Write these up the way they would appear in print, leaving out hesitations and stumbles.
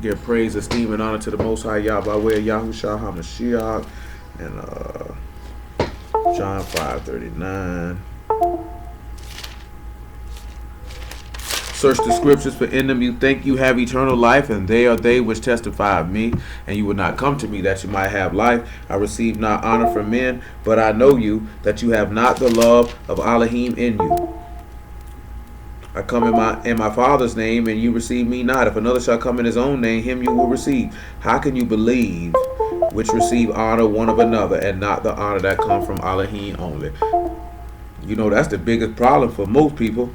Give praise, esteem, and honor to the Most High Yah by way of Yahushua HaMashiach. And John 5:39. Search the scriptures, for in them you think you have eternal life, and they are they which testify of me. And you would not come to me that you might have life. I receive not honor from men, but I know you, that you have not the love of Elohim in you. I come in my Father's name, and you receive me not. If another shall come in his own name, him you will receive. How can you believe which receive honor one of another, and not the honor that comes from Elohim only? You know, that's the biggest problem for most people.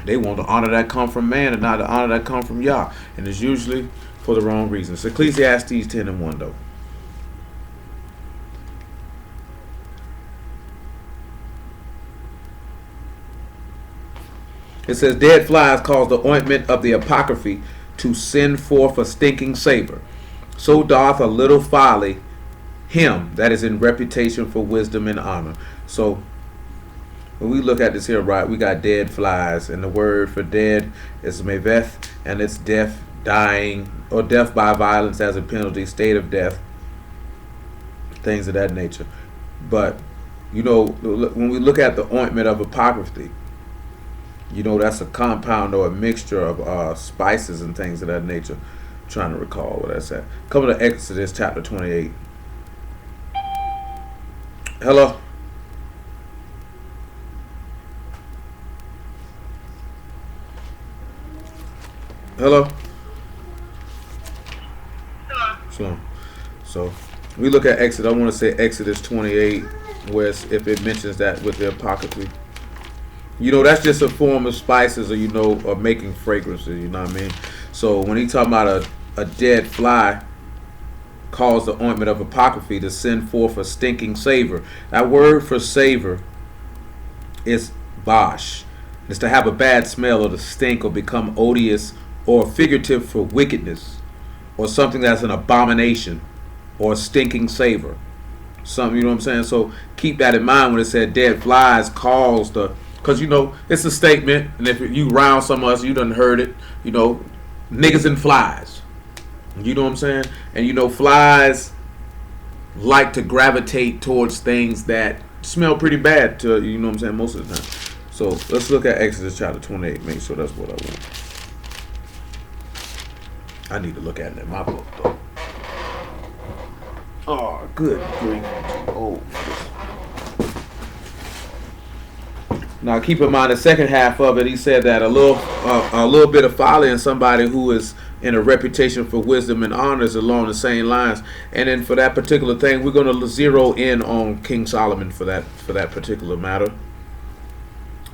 They want the honor that come from man and not the honor that come from Yah. And it's usually for the wrong reasons. Ecclesiastes 10:1 though. It says, dead flies cause the ointment of the apothecary to send forth a stinking savor. So doth a little folly him that is in reputation for wisdom and honor. So when we look at this here, right, we got dead flies, and the word for dead is meveth, and it's death, dying, or death by violence as a penalty, state of death, things of that nature. But, you know, when we look at the ointment of apothecary, you know, that's a compound or a mixture of spices and things of that nature. I'm trying to recall what that's at. Coming to Exodus chapter 28. Hello? Hello? Shalom. So we look at Exodus. I want to say Exodus 28, where if it mentions that with the apothecary. You know, that's just a form of spices, or, you know, of making fragrances, you know what I mean? So when he talking about a dead fly cause the ointment of apothecary to send forth a stinking savor. That word for savor is bash. It's to have a bad smell, or to stink, or become odious, or figurative for wickedness, or something that's an abomination, or a stinking savor. Something, you know what I'm saying? So keep that in mind when it said dead flies cause the, because, you know, it's a statement, and if you round some of us, you done heard it, you know, niggas and flies. You know what I'm saying? And, you know, flies like to gravitate towards things that smell pretty bad to, you know what I'm saying, most of the time. So let's look at Exodus chapter 28, make sure that's what I want. I need to look at it in my book, though. Oh, good grief. Oh, now keep in mind the second half of it. He said that a little bit of folly in somebody who is in a reputation for wisdom and honors along the same lines. And then for that particular thing, we're going to zero in on King Solomon for that particular matter.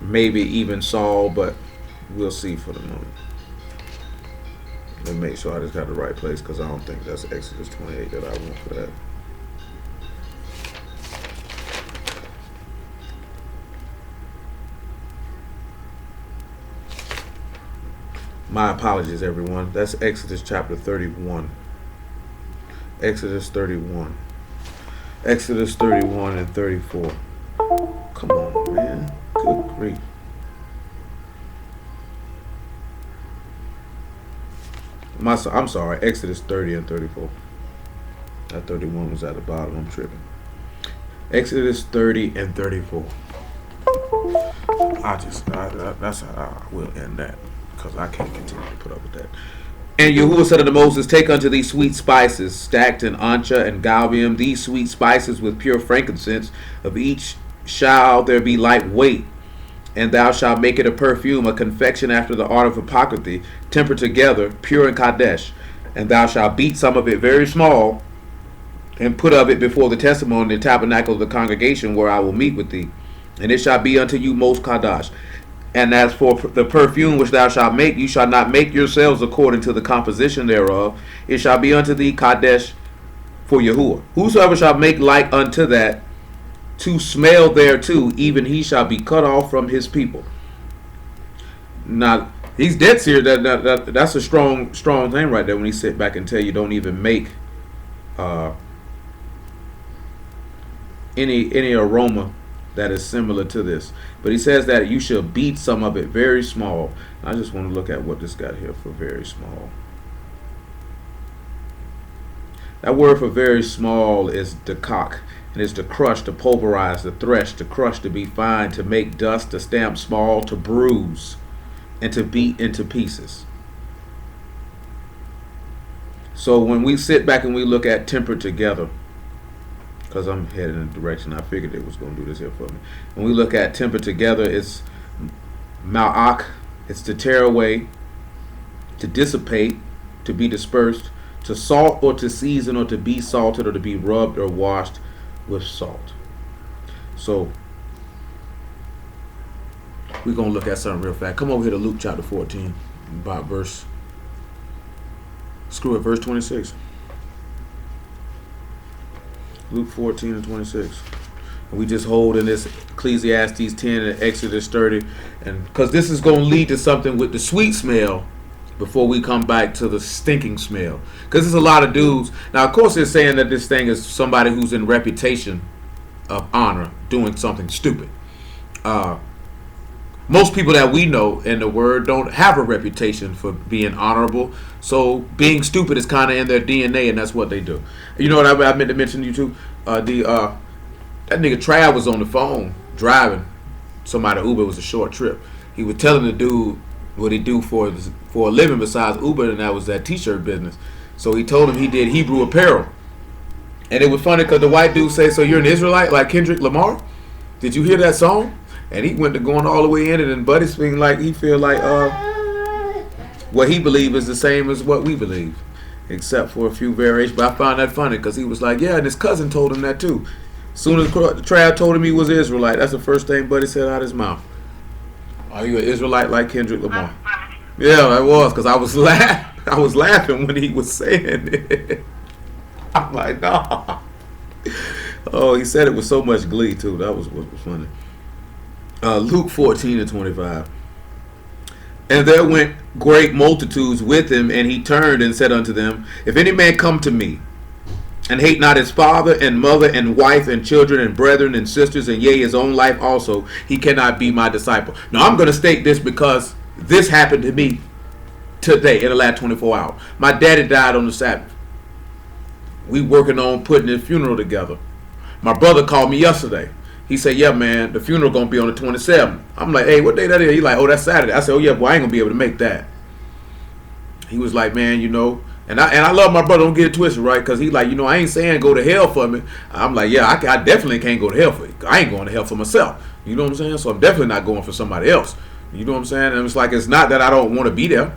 Maybe even Saul, but we'll see for the moment. Let me make sure I just got the right place, because I don't think that's Exodus 28 that I want for that. My apologies, everyone. That's Exodus chapter 31. Exodus 31. Exodus 31 and 34. Come on, man. Good grief. I'm sorry, Exodus 30 and 34. That 31 was at the bottom. I'm tripping. Exodus 30 and 34. That's how I will end that, because I can't continue to put up with that. And Yahuwah said unto Moses, take unto thee sweet spices, stacked in ancha and galbium, these sweet spices with pure frankincense. Of each shall there be light weight. And thou shalt make it a perfume, a confection after the art of apothecary, tempered together, pure in Kadesh. And thou shalt beat some of it very small, and put of it before the testimony in the tabernacle of the congregation, where I will meet with thee. And it shall be unto you most Kadosh. And as for the perfume which thou shalt make, you shall not make yourselves according to the composition thereof. It shall be unto thee Kadesh for Yahuwah. Whosoever shall make like unto that, to smell thereto, even he shall be cut off from his people. Now, he's dead serious. That's a strong thing right there when he sit back and tell you don't even make any aroma that is similar to this. But he says that you shall beat some of it very small. I just want to look at what this got here for very small. That word for very small is decoct, and it's to crush, to pulverize, to thresh, to crush, to be fine, to make dust, to stamp small, to bruise, and to beat into pieces. So when we sit back and we look at tempered together, because I'm heading in a direction, I figured it was going to do this here for me. When we look at tempered together, it's malak, it's to tear away, to dissipate, to be dispersed, to salt or to season or to be salted or to be rubbed or washed with salt. So we're going to look at something real fast. Come over here to Luke chapter 14, about verse 26. Luke 14 and 26. And we just hold in this Ecclesiastes 10 and Exodus 30. And because this is going to lead to something with the sweet smell before we come back to the stinking smell. Because there's a lot of dudes. Now, of course, they're saying that this thing is somebody who's in reputation of honor doing something stupid. Most people that we know in the word don't have a reputation for being honorable. So being stupid is kind of in their DNA, and that's what they do. You know what I meant to mention to you too? That nigga Trav was on the phone driving somebody Uber. It was a short trip. He was telling the dude what he do for a living besides Uber, and that was that t-shirt business. So he told him he did Hebrew apparel. And it was funny because the white dude say, "So you're an Israelite like Kendrick Lamar? Did you hear that song?" And he went to going all the way in it, and Buddy's feeling like he feel like what he believe is the same as what we believe, except for a few variations. But I found that funny because he was like, yeah, and his cousin told him that too. As soon as Trav told him he was an Israelite, that's the first thing Buddy said out of his mouth. Are you an Israelite like Kendrick Lamar? Yeah, I was, because I was laughing when he was saying it. I'm like, nah. Oh, he said it with so much glee too. That was what was funny. Luke 14 and 25. And there went great multitudes with him, and he turned and said unto them, If any man come to me, and hate not his father and mother and wife and children and brethren and sisters, and yea, his own life also, he cannot be my disciple. Now I'm going to state this because this happened to me today in the last 24 hours. My daddy died on the Sabbath. We working on putting his funeral together. My brother called me yesterday. He said, yeah, man, the funeral going to be on the 27th. I'm like, hey, what day that is? He like, oh, that's Saturday. I said, oh, yeah, boy, I ain't going to be able to make that. He was like, man, you know, and I love my brother. Don't get it twisted, right? Because he like, you know, I ain't saying go to hell for me. I'm like, yeah, I definitely can't go to hell for you. I ain't going to hell for myself. You know what I'm saying? So I'm definitely not going for somebody else. You know what I'm saying? And it's like, it's not that I don't want to be there,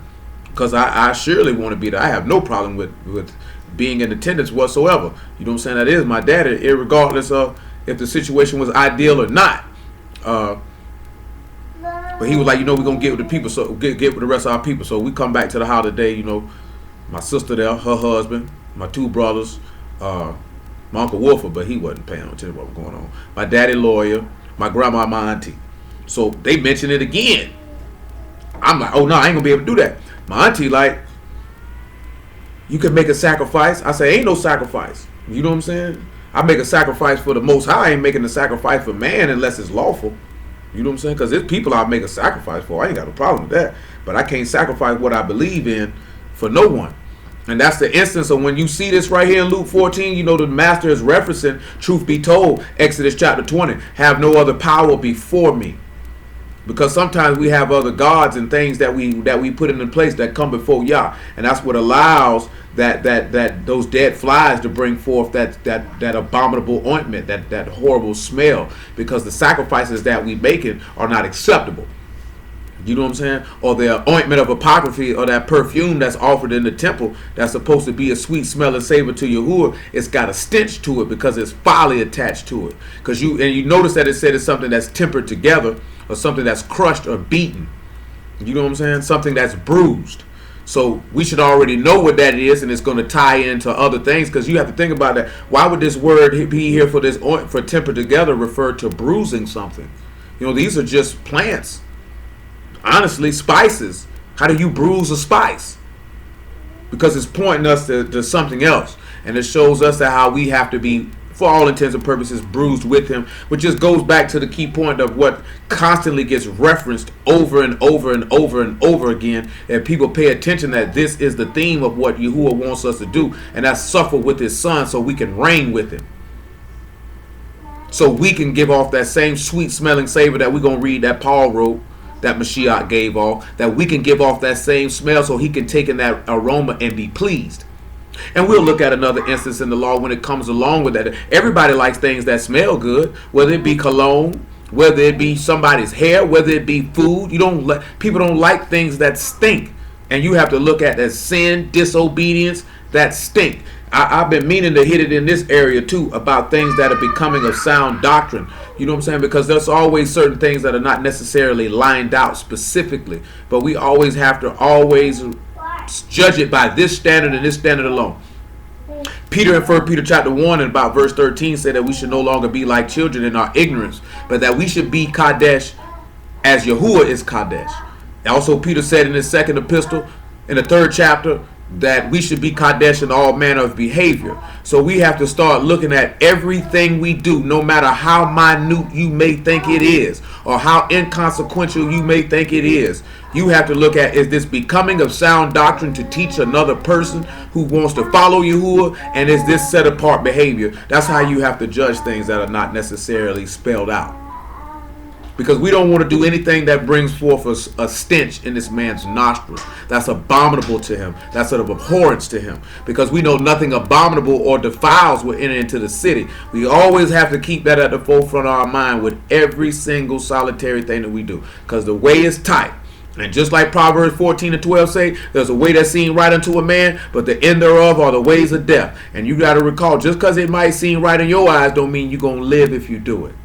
because I surely want to be there. I have no problem with being in attendance whatsoever. You know what I'm saying? That is my daddy, irregardless of if the situation was ideal or not. But he was like, you know, we're going to get with the people, so get with the rest of our people. So we come back to the house today, you know, my sister there, her husband, my two brothers, my Uncle Wolfer, but he wasn't paying attention to what was going on. My daddy lawyer, my grandma, my auntie. So they mentioned it again. I'm like, oh no, I ain't going to be able to do that. My auntie like, you can make a sacrifice. I say, ain't no sacrifice. You know what I'm saying? I make a sacrifice for the Most High. I ain't making a sacrifice for man unless it's lawful. You know what I'm saying? Because there's people I make a sacrifice for. I ain't got no problem with that. But I can't sacrifice what I believe in for no one. And that's the instance of when you see this right here in Luke 14, you know the master is referencing, truth be told, Exodus chapter 20, have no other power before me. Because sometimes we have other gods and things that we put into place that come before Yah, and that's what allows that those dead flies to bring forth that abominable ointment, that horrible smell, because the sacrifices that we making are not acceptable. You know what I'm saying? Or the ointment of apothecary, or that perfume that's offered in the temple that's supposed to be a sweet smell and savor to Yahuwah, it's got a stench to it because it's folly attached to it. Because you notice that it said it's something that's tempered together, or something that's crushed or beaten. You know what I'm saying? Something that's bruised. So we should already know what that is, and it's going to tie into other things, because you have to think about that. Why would this word be here for this for tempered together refer to bruising something? You know, these are just plants. Honestly, spices. How do you bruise a spice? Because it's pointing us to something else, and it shows us that how we have to be for all intents and purposes, bruised with him, which just goes back to the key point of what constantly gets referenced over and over and over and over again. And people pay attention that this is the theme of what Yahuwah wants us to do, and that's suffer with his son so we can reign with him. So we can give off that same sweet smelling savor that we're going to read that Paul wrote, that Mashiach gave off, that we can give off that same smell so he can take in that aroma and be pleased. And we'll look at another instance in the law when it comes along with that. Everybody likes things that smell good, whether it be cologne, whether it be somebody's hair, whether it be food. People don't like things that stink. And you have to look at that sin, disobedience, that stink. I've been meaning to hit it in this area too about things that are becoming of sound doctrine. You know what I'm saying? Because there's always certain things that are not necessarily lined out specifically, but we always have to judge it by this standard and this standard alone. Peter in 1 Peter chapter 1 and about verse 13 said that we should no longer be like children in our ignorance, but that we should be Kadesh as Yahuwah is Kadesh. Also Peter said in his second epistle in the 3rd chapter that we should be Kadesh in all manner of behavior. So we have to start looking at everything we do, no matter how minute you may think it is or how inconsequential you may think it is. You have to look at, is this becoming of sound doctrine to teach another person who wants to follow Yahuwah, and is this set apart behavior? That's how you have to judge things that are not necessarily spelled out. Because we don't want to do anything that brings forth a stench in this man's nostrils. That's abominable to him. That's sort of abhorrence to him. Because we know nothing abominable or defiles will enter into the city. We always have to keep that at the forefront of our mind with every single solitary thing that we do. Because the way is tight. And just like Proverbs 14 and 12 say, there's a way that seems right unto a man, but the end thereof are the ways of death. And you got to recall, just because it might seem right in your eyes don't mean you're going to live if you do it.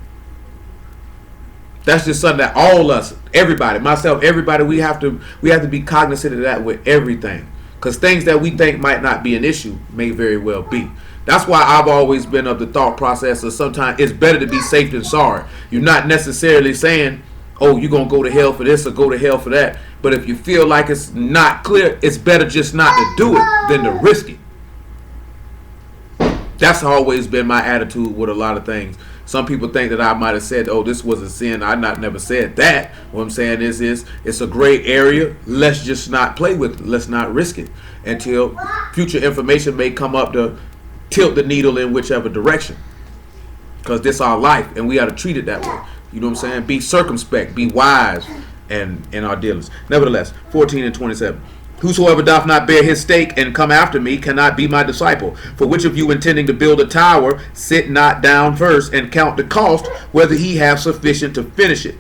That's just something that all us, everybody, myself, everybody, we have to be cognizant of that with everything. Because things that we think might not be an issue may very well be. That's why I've always been of the thought process of sometimes it's better to be safe than sorry. You're not necessarily saying, oh, you're going to go to hell for this or go to hell for that. But if you feel like it's not clear, it's better just not to do it than to risk it. That's always been my attitude with a lot of things. Some people think that I might have said, oh, this was a sin. I never said that. What I'm saying is it's a gray area. Let's just not play with it. Let's not risk it until future information may come up to tilt the needle in whichever direction. Because this is our life, and we got to treat it that way. You know what I'm saying? Be circumspect, be wise in our dealings. Nevertheless, 14 and 27. Whosoever doth not bear his stake and come after me cannot be my disciple. For which of you intending to build a tower, sit not down first and count the cost, whether he have sufficient to finish it.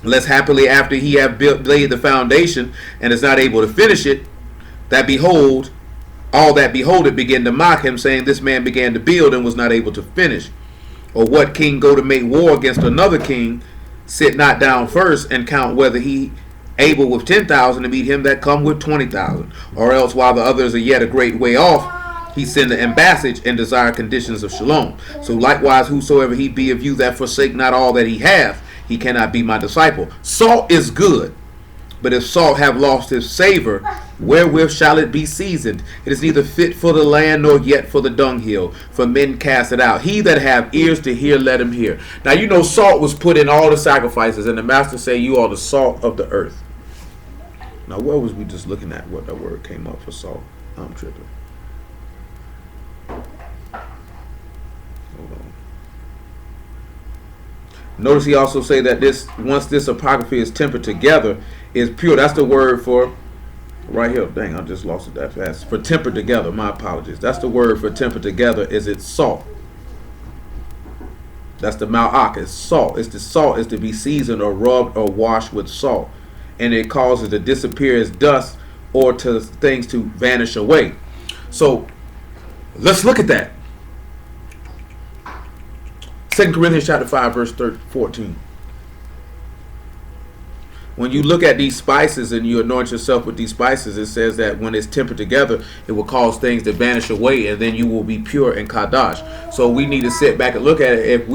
Lest happily after he have laid the foundation and is not able to finish it, that behold, all that behold it begin to mock him, saying, this man began to build and was not able to finish. Or what king go to make war against another king, sit not down first and count whether he able with 10,000 to meet him that come with 20,000, or else while the others are yet a great way off, he send an ambassage and desire conditions of shalom. So likewise, whosoever he be of you that forsake not all that he hath, he cannot be my disciple. Salt is good, but if salt have lost his savor, wherewith shall it be seasoned? It is neither fit for the land nor yet for the dunghill, for men cast it out. He that have ears to hear, let him hear. Now you know salt was put in all the sacrifices, and the master say you are the salt of the earth. Now where was we just looking at what that word came up for salt? I'm tripping. Hold on. Notice he also say that once this apocryphy is tempered together, is pure. That's the word for right here. Dang, I just lost it that fast. For tempered together, my apologies. That's the word for tempered together. Is it salt? That's the malach. It's salt. It's the salt is to be seasoned or rubbed or washed with salt, and it causes to disappear as dust or to things to vanish away. So let's look at that. 2 Corinthians chapter 5 verse 14. When you look at these spices and you anoint yourself with these spices, it says that when it's tempered together, it will cause things to vanish away, and then you will be pure and kadash. So we need to sit back and look at it. If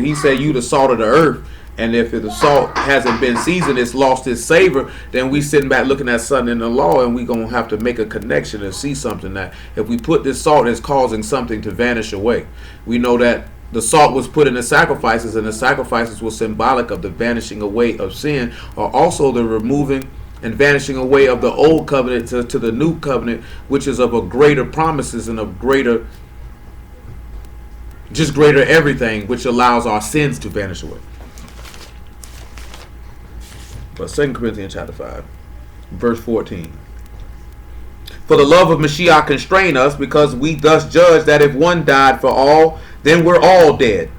he said you the salt of the earth, And if the salt hasn't been seasoned, it's lost its savor, then we sitting back looking at something in the law, and we going to have to make a connection and see something that if we put this salt, it's causing something to vanish away. We know that the salt was put in the sacrifices, and the sacrifices were symbolic of the vanishing away of sin, or also the removing and vanishing away of the old covenant to the new covenant, which is of a greater promises and of greater, just greater everything, which allows our sins to vanish away. But 2 Corinthians chapter 5, verse 14. For the love of Mashiach constrain us, because we thus judge that if one died for all, then we're all dead.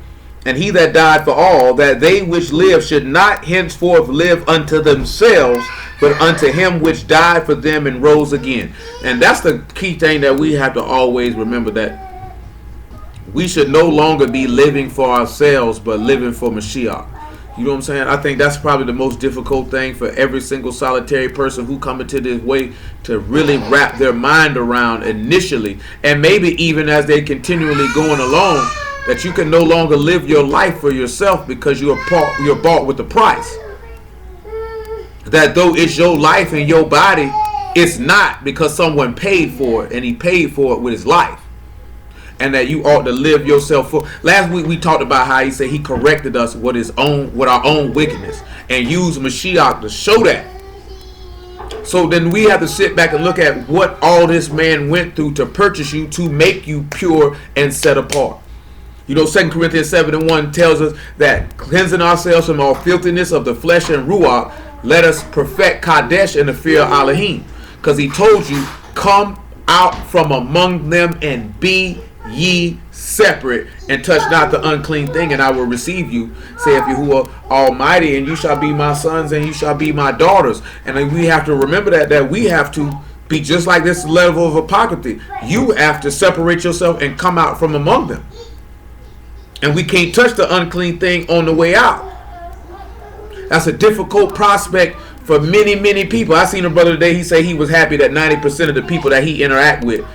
And he that died for all, that they which live should not henceforth live unto themselves, but unto him which died for them and rose again. And that's the key thing that we have to always remember, that we should no longer be living for ourselves, but living for Mashiach. You know what I'm saying? I think that's probably the most difficult thing for every single solitary person who come into this way to really wrap their mind around initially, and maybe even as they continually going along, that you can no longer live your life for yourself because you're bought with a price. That though it's your life and your body, it's not, because someone paid for it, and he paid for it with his life. And that you ought to live yourself for. Last week we talked about how he said he corrected us with our own wickedness, and used Mashiach to show that. So then we have to sit back and look at what all this man went through to purchase you, to make you pure and set apart. You know, 2 Corinthians 7:1 tells us that cleansing ourselves from all filthiness of the flesh and ruach, let us perfect Kadesh in the fear of Elohim. Because he told you, come out from among them and be ye separate, and touch not the unclean thing, and I will receive you, saith Yahuwah Almighty, and you shall be my sons and you shall be my daughters. And we have to remember that we have to be just like this level of apothecary. You have to separate yourself and come out from among them. And we can't touch the unclean thing on the way out. That's a difficult prospect for many, many people. I seen a brother today, he said he was happy that 90% of the people that he interact with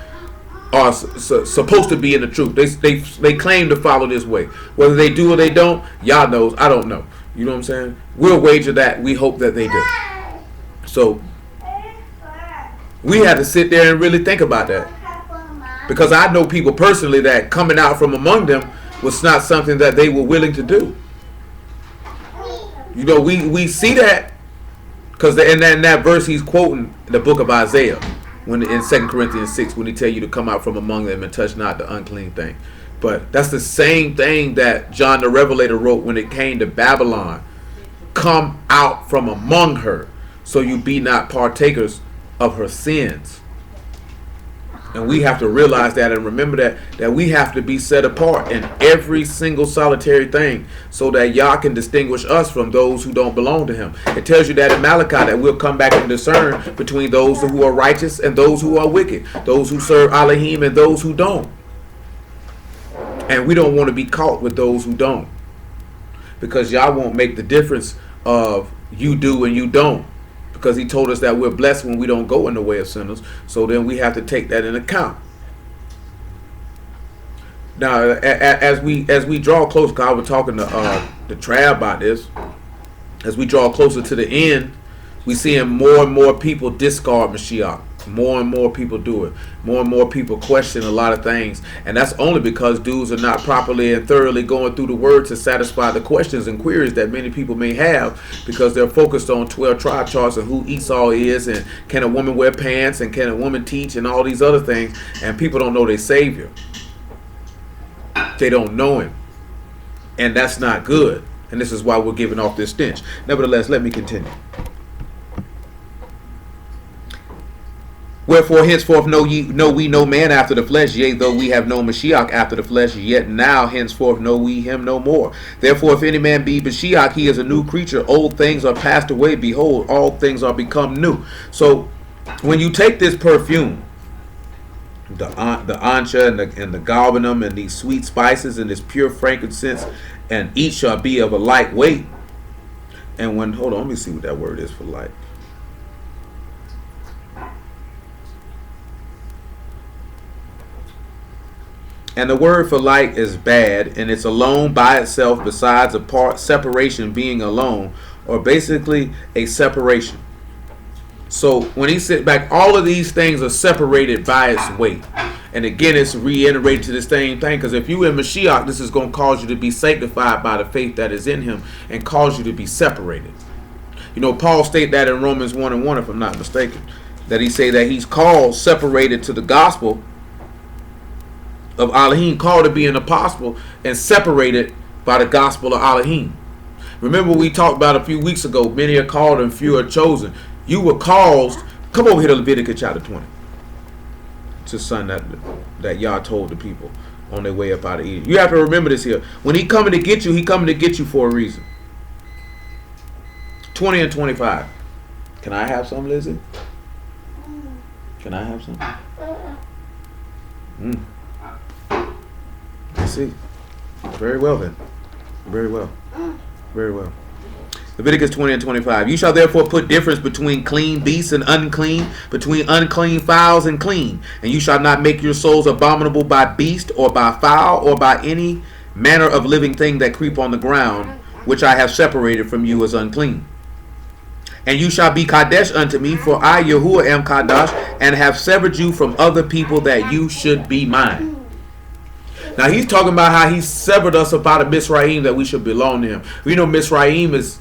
are supposed to be in the truth. They claim to follow this way. Whether they do or they don't, y'all knows. I don't know. You know what I'm saying? We'll wager that we hope that they do. So we had to sit there and really think about that. Because I know people personally that coming out from among them was not something that they were willing to do. You know, we see that because in that verse he's quoting the book of Isaiah, when in 2 Corinthians 6, when he tell you to come out from among them and touch not the unclean thing. But that's the same thing that John the Revelator wrote when it came to Babylon. Come out from among her, so you be not partakers of her sins. And we have to realize that and remember that we have to be set apart in every single solitary thing, so that Yah can distinguish us from those who don't belong to him. It tells you that in Malachi that we'll come back and discern between those who are righteous and those who are wicked, those who serve Elohim and those who don't. And we don't want to be caught with those who don't, because Yah won't make the difference of you do and you don't. Because he told us that we're blessed when we don't go in the way of sinners. So then we have to take that in account. Now, as we draw close, because I was talking to the Trav about this, as we draw closer to the end, we seeing more and more people discard Mashiach. More and more people do it. More and more people question a lot of things. And that's only because dudes are not properly and thoroughly going through the word to satisfy the questions and queries that many people may have, because they're focused on 12 tribe charts and who Esau is, and can a woman wear pants, and can a woman teach, and all these other things. And people don't know their Savior. They don't know him. And that's not good. And this is why we're giving off this stench. Nevertheless, let me continue. Wherefore henceforth know we no man after the flesh, yea, though we have known Mashiach after the flesh, yet now henceforth know we him no more. Therefore, if any man be Mashiach, he is a new creature. Old things are passed away. Behold, all things are become new. So, when you take this perfume, the ancha and the galbanum and these sweet spices and this pure frankincense, and each shall be of a light weight. And when, hold on, let me see what that word is for light. And the word for light is bad, and it's alone by itself besides apart, separation being alone, or basically a separation. So when he sit back, all of these things are separated by its weight. And again, it's reiterated to the same thing, because if you in Mashiach, this is going to cause you to be sanctified by the faith that is in him and cause you to be separated. You know, Paul stated that in Romans 1:1, if I'm not mistaken, that he say that he's called separated to the gospel of Elohim, called to be an apostle, and separated by the gospel of Elohim. Remember we talked about a few weeks ago, many are called and few are chosen. You were caused, come over here to Leviticus chapter 20. It's the son that Yah told the people on their way up out of Egypt. You have to remember this here. When he coming to get you, he coming to get you for a reason. 20 and 25. Can I have some, Lizzie? Can I have some? I see. Very well then. Very well. Very well. Leviticus 20 and 25. You shall therefore put difference between clean beasts and unclean, between unclean fowls and clean. And you shall not make your souls abominable by beast or by fowl or by any manner of living thing that creep on the ground, which I have separated from you as unclean. And you shall be Kadesh unto me, for I, Yahuwah, am Kadesh, and have severed you from other people that you should be mine. Now he's talking about how he severed us about a Misraim, that we should belong to him. We know Misraim is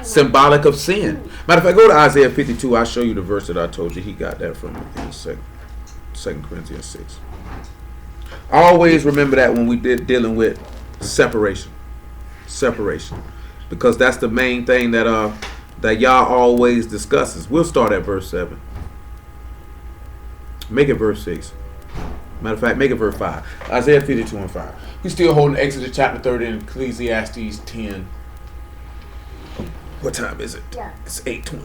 symbolic of sin. Matter of fact, go to Isaiah 52. I'll show you the verse that I told you. He got that from in 2 Corinthians 6. Always remember that when we dealing with separation. Separation. Because that's the main thing that Yah always discusses. We'll start at verse 7. Make it verse 6. Matter of fact, make it verse 5. Isaiah 52 and 5. We're still holding Exodus chapter 30 and Ecclesiastes 10. What time is it? It's 8:20.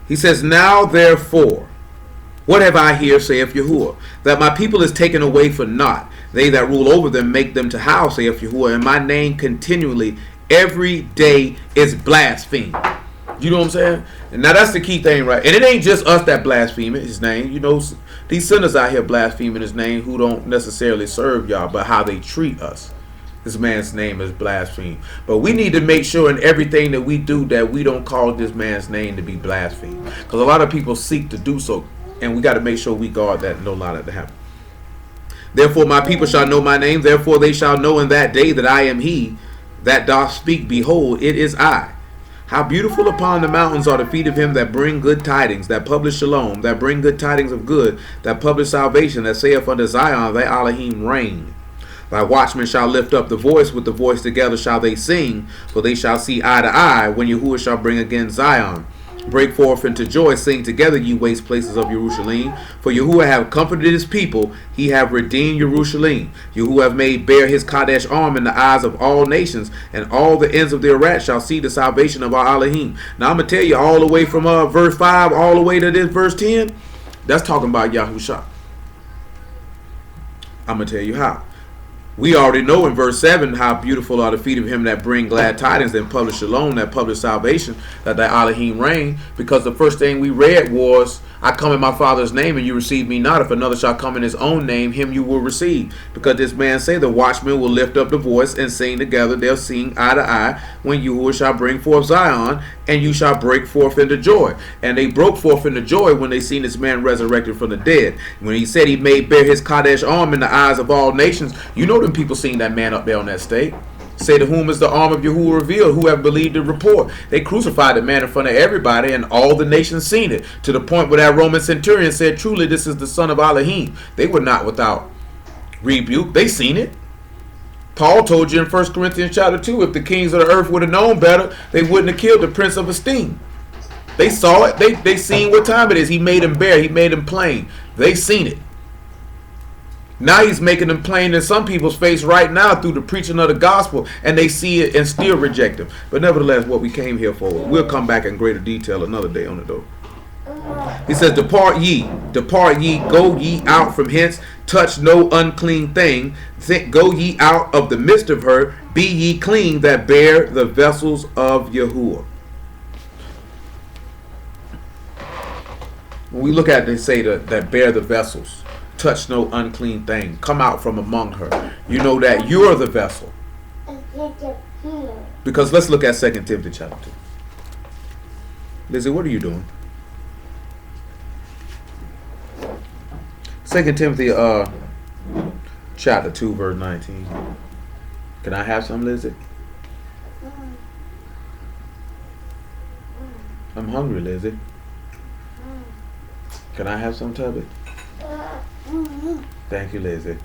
He says, now therefore, what have I here, saith Yahuwah, that my people is taken away for naught. They that rule over them make them to house, saith Yahuwah, and my name continually every day is blasphemed. You know what I'm saying? And now that's the key thing, right? And it ain't just us that blaspheme his name. You know, these sinners out here blaspheming his name who don't necessarily serve y'all, but how they treat us. This man's name is blasphemed. But we need to make sure in everything that we do that we don't call this man's name to be blasphemed. Because a lot of people seek to do so. And we got to make sure we guard that and don't allow that to happen. Therefore my people shall know my name. Therefore they shall know in that day that I am he that doth speak. Behold, it is I. How beautiful upon the mountains are the feet of him that bring good tidings, that publish shalom, that bring good tidings of good, that publish salvation, that saith unto Zion, thy Elohim reign. Thy watchmen shall lift up the voice, with the voice together shall they sing, for they shall see eye to eye, when Yahuwah shall bring again Zion. Break forth into joy, sing together, ye waste places of Jerusalem. For Yahuwah have comforted his people, he have redeemed Jerusalem. Yahuwah have made bare his Kadesh arm in the eyes of all nations, and all the ends of their rat shall see the salvation of our Elohim. Now I'm going to tell you all the way from verse 5 all the way to this verse 10. That's talking about Yahushua. I'm going to tell you how. We already know in verse 7 how beautiful are the feet of him that bring glad tidings, that publish shalom, that publish salvation, that thy Elohim reign. Because the first thing we read was, I come in my Father's name, and you receive me not. If another shall come in his own name, him you will receive. Because this man say, the watchmen will lift up the voice and sing together. They'll sing eye to eye when Yahuwah shall bring forth Zion, and you shall break forth into joy. And they broke forth into joy when they seen this man resurrected from the dead. When he said he made bare his Kadesh arm in the eyes of all nations, you know them people seen that man up there on that stage. Say, to whom is the arm of Yahuwah revealed, who have believed the report. They crucified the man in front of everybody, and all the nations seen it, to the point where that Roman centurion said, truly this is the son of Elohim. They were not without rebuke. They seen it. Paul told you in 1 Corinthians chapter 2, if the kings of the earth would have known better, they wouldn't have killed the prince of esteem. They saw it. They seen what time it is. He made him bare. He made him plain. They seen it. Now he's making them plain in some people's face right now through the preaching of the gospel, and they see it and still reject him. But nevertheless, what we came here for, we'll come back in greater detail another day on it though. He says, depart ye, go ye out from hence, touch no unclean thing, go ye out of the midst of her, be ye clean that bear the vessels of Yahuwah. When we look at it, they say that bear the vessels. touch no unclean thing. Come out from among her. You know that you're the vessel. Because let's look at 2 Timothy chapter 2. Lizzie, what are you doing? 2 Timothy chapter 2 verse 19. Can I have some, Lizzie? I'm hungry, Lizzie. Can I have some, Tubby? Thank you, Lizzie.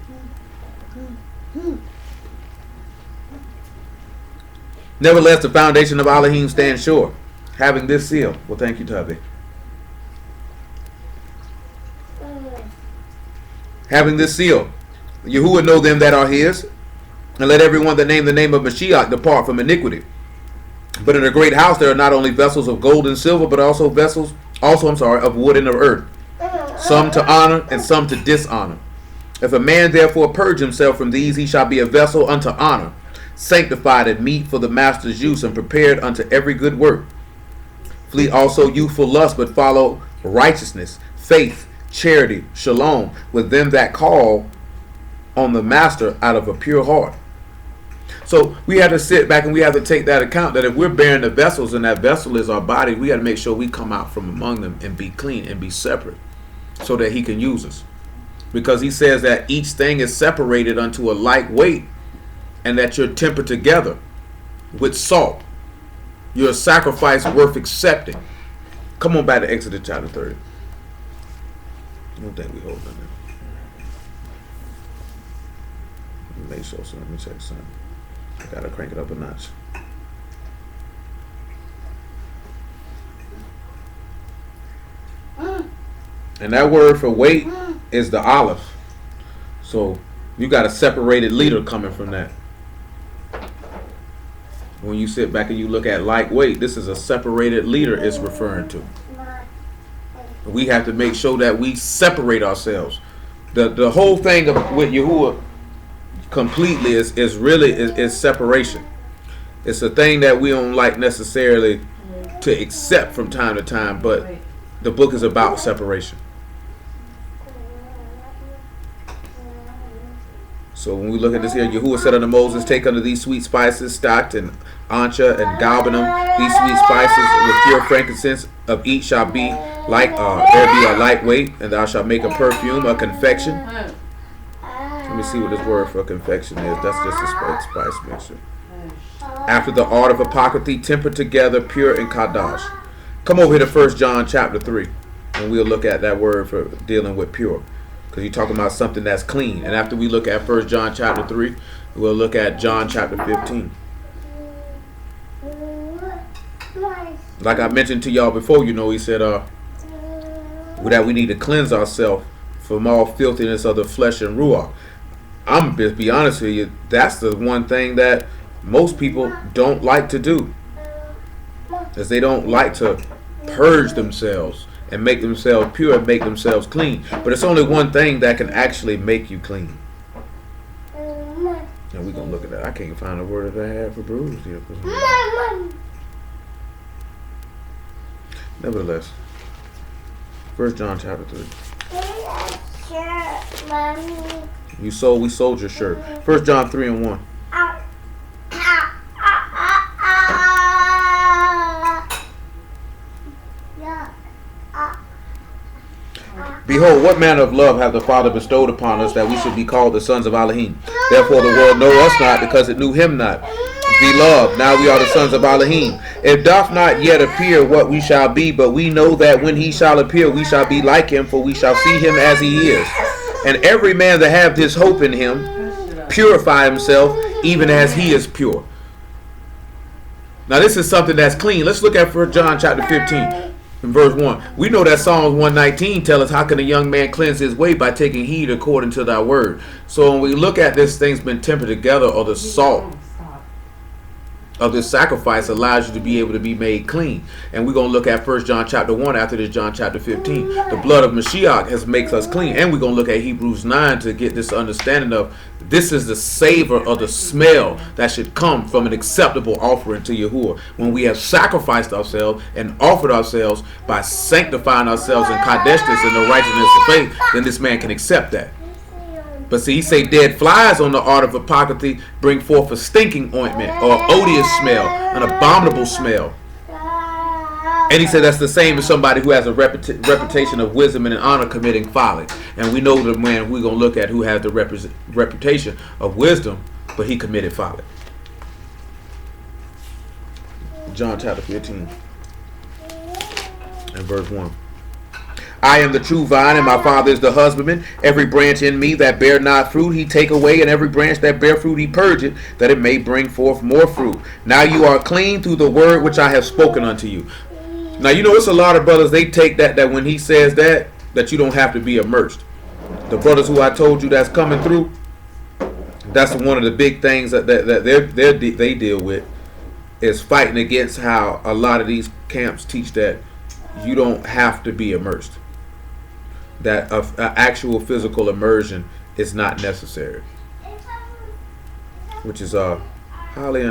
Nevertheless, the foundation of Elohim stands sure, having this seal. Well, thank you, Tubby. Having this seal, Yahuwah know them that are his, and let everyone that name the name of Mashiach depart from iniquity. But in a great house there are not only vessels of gold and silver, but also vessels, of wood and of earth, some to honor and some to dishonor. If a man therefore purge himself from these, he shall be a vessel unto honor, sanctified and meet for the master's use, and prepared unto every good work. Flee also youthful lust, but follow righteousness, faith, charity, shalom, with them that call on the master out of a pure heart. So we have to sit back and we have to take that account that if we're bearing the vessels and that vessel is our body, we got to make sure we come out from among them and be clean and be separate so that he can use us. Because he says that each thing is separated unto a like weight, and that you're tempered together with salt. You're a sacrifice worth accepting. Come on back to Exodus chapter 30. I don't think we hold on there. Let me make sure, so let me check something. I gotta crank it up a notch. And that word for weight is the olive. So you got a separated liter coming from that. When you sit back and you look at like weight, this is a separated liter it's referring to. We have to make sure that we separate ourselves. The whole thing with Yahuwah completely is separation. It's a thing that we don't like necessarily to accept from time to time, but the book is about separation. So when we look at this here, Yahuwah said unto Moses, take unto these sweet spices, stocked and ancha and galbanum, these sweet spices with pure frankincense of each shall be like there be a light weight, and thou shalt make a perfume, a confection. Let me see what this word for confection is. That's just a spice mixture. After the art of apothecary, tempered together, pure and kadash. Come over here to 1 John chapter 3, and we'll look at that word for dealing with pure. Because you're talking about something that's clean. And after we look at 1 John chapter 3, we'll look at John chapter 15. Like I mentioned to y'all before, he said that we need to cleanse ourselves from all filthiness of the flesh and ruach. I'm just be honest with you, that's the one thing that most people don't like to do. Is they don't like to purge themselves and make themselves pure and make themselves clean. But it's only one thing that can actually make you clean. And we're going to look at that. I can't find a word that I have for bruised here. Nevertheless, 1 John chapter 3. We sold your shirt. 1 John 3 and 1. Behold, what manner of love hath the Father bestowed upon us, that we should be called the sons of Elohim. Therefore the world know us not, because it knew him not. Beloved, now we are the sons of Elohim. It doth not yet appear what we shall be, but we know that when he shall appear, we shall be like him, for we shall see him as he is. And every man that hath this hope in him, purify himself, even as he is pure. Now this is something that's clean. Let's look at 1 John chapter 15. In verse 1, we know that Psalms 119 tells us, how can a young man cleanse his way? By taking heed according to thy word. So when we look at this thing's been tempered together, or the salt of this sacrifice allows you to be able to be made clean. And we're going to look at 1 John chapter 1 after this, John chapter 15. The blood of Mashiach makes us clean. And we're going to look at Hebrews 9 to get this understanding of This is the savor of the smell that should come from an acceptable offering to Yahuwah. When we have sacrificed ourselves and offered ourselves by sanctifying ourselves and kadeshness in the righteousness of faith, then this man can accept that. But see, he say dead flies on the art of apothecary bring forth a stinking ointment or odious smell, an abominable smell. And he said that's the same as somebody who has a reputation of wisdom and honor committing folly. And we know the man we're going to look at who has the reputation of wisdom, but he committed folly. John chapter 15 and verse 1. I am the true vine, and my Father is the husbandman. Every branch in me that bear not fruit, he take away, and every branch that bear fruit, he purge it, that it may bring forth more fruit. Now you are clean through the word which I have spoken unto you. Now, you know, it's a lot of brothers, they take that when he says that you don't have to be immersed. The brothers who I told you that's coming through, that's one of the big things that they deal with, is fighting against how a lot of these camps teach that you don't have to be immersed. That an actual physical immersion is not necessary. Which is highly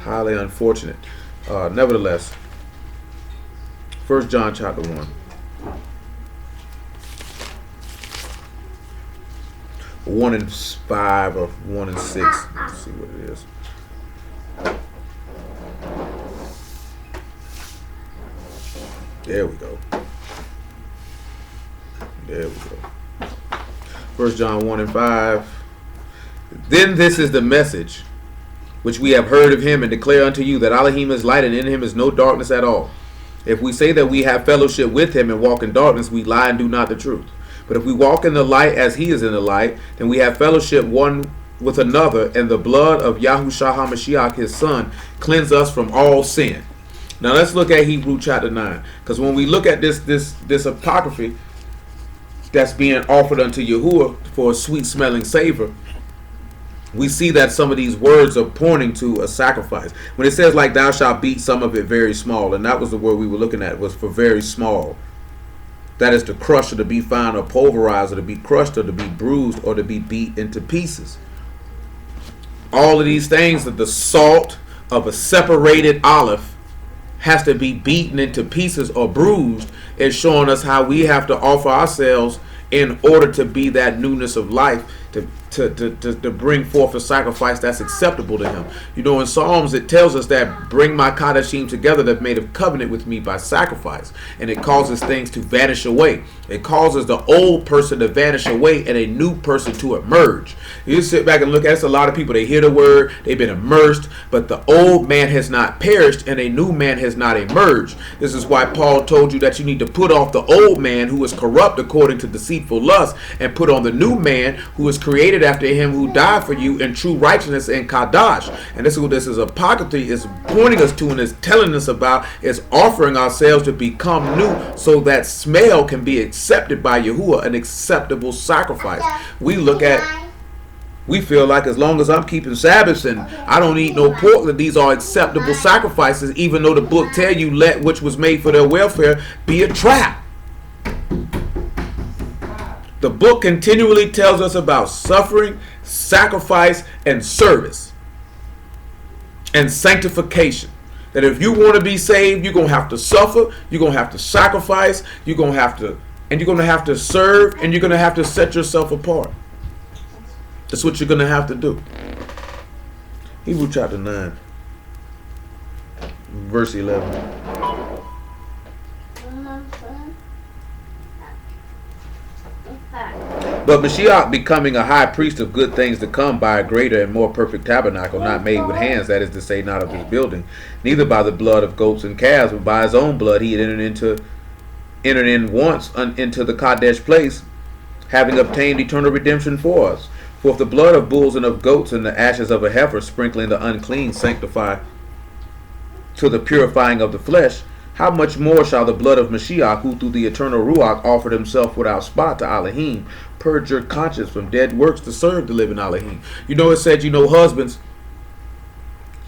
unfortunate. Nevertheless, 1 John chapter 1. 1 and 5 or 1 and 6. Let's see what it is. There we go. There we go. 1 John 1 and 5. Then this is the message which we have heard of him and declare unto you, that Elohim is light and in him is no darkness at all. If we say that we have fellowship with him and walk in darkness, we lie and do not the truth. But if we walk in the light as he is in the light, then we have fellowship one with another, and the blood of Yahushua HaMashiach, his son, cleanse us from all sin. Now let's look at Hebrew chapter 9. Because when we look at this apocryphy that's being offered unto Yahuwah for a sweet smelling savor, we see that some of these words are pointing to a sacrifice. When it says like thou shalt beat some of it very small, and that was the word we were looking at, was for very small. That is to crush or to be fine or pulverized or to be crushed or to be bruised or to be beat into pieces. All of these things, that the salt of a separated olive has to be beaten into pieces or bruised, is showing us how we have to offer ourselves in order to be that newness of life, to bring forth a sacrifice that's acceptable to him. You know, in Psalms it tells us that bring my Kadashim together that made a covenant with me by sacrifice. And it causes things to vanish away. It causes the old person to vanish away and a new person to emerge. You sit back and look at it, a lot of people, they hear the word, they've been immersed, but the old man has not perished and a new man has not emerged. This is why Paul told you that you need to put off the old man who is corrupt according to deceitful lust, and put on the new man who is created after him who died for you in true righteousness and kadash. And this is what this is apocryphy is pointing us to and is telling us about, is offering ourselves to become new so that smell can be accepted by Yahuwah, an acceptable sacrifice. We feel like as long as I'm keeping Sabbaths and I don't eat no pork, that these are acceptable sacrifices, even though the book tell you let which was made for their welfare be a trap. The book continually tells us about suffering, sacrifice, and service, and sanctification. That if you want to be saved, you're going to have to suffer, you're going to have to sacrifice, you're going to have to serve, and you're going to have to set yourself apart. That's what you're going to have to do. Hebrew chapter 9, verse 11. But Mashiach, becoming a high priest of good things to come by a greater and more perfect tabernacle, not made with hands, that is to say, not of his building, neither by the blood of goats and calves, but by his own blood he had entered in once into the Kadesh place, having obtained eternal redemption for us. For if the blood of bulls and of goats and the ashes of a heifer sprinkling the unclean sanctify to the purifying of the flesh, how much more shall the blood of Mashiach, who through the eternal Ruach offered himself without spot to Elohim, purge your conscience from dead works to serve the living Elohim? You know, it said, husbands,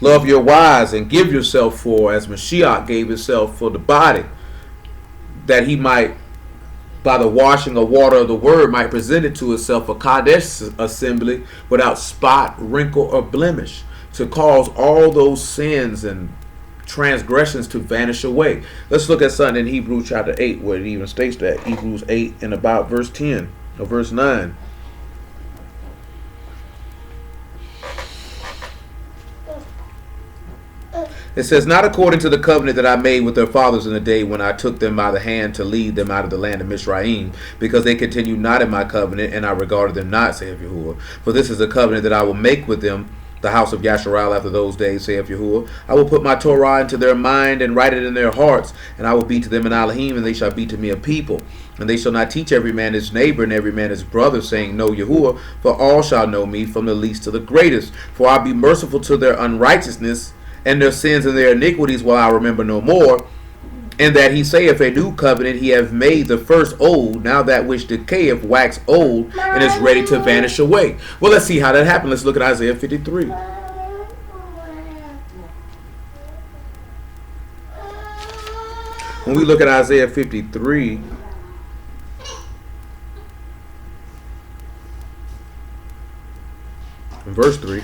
love your wives and give yourself for, as Mashiach gave himself for the body, that he might by the washing of water of the word, might present it to itself a Kadesh assembly without spot, wrinkle, or blemish, to cause all those sins and transgressions to vanish away. Let's look at something in Hebrews chapter 8 where it even states that. Hebrews 8 and about verse 10 or verse 9. It says, not according to the covenant that I made with their fathers in the day when I took them by the hand to lead them out of the land of Mizraim, because they continued not in my covenant, and I regarded them not, saith Yahuwah. For this is the covenant that I will make with them, the house of Yasharal, after those days, saith Yahuwah. I will put my Torah into their mind and write it in their hearts, and I will be to them an Elohim, and they shall be to me a people. And they shall not teach every man his neighbor and every man his brother, saying, Know Yahuwah, for all shall know me, from the least to the greatest. For I be merciful to their unrighteousness, and their sins and their iniquities will I remember no more. And that he saith, a new covenant he hath made, the first old, now that which decayeth wax old, and is ready to vanish away. Well, let's see how that happened. Let's look at Isaiah 53. When we look at Isaiah 53, in verse 3,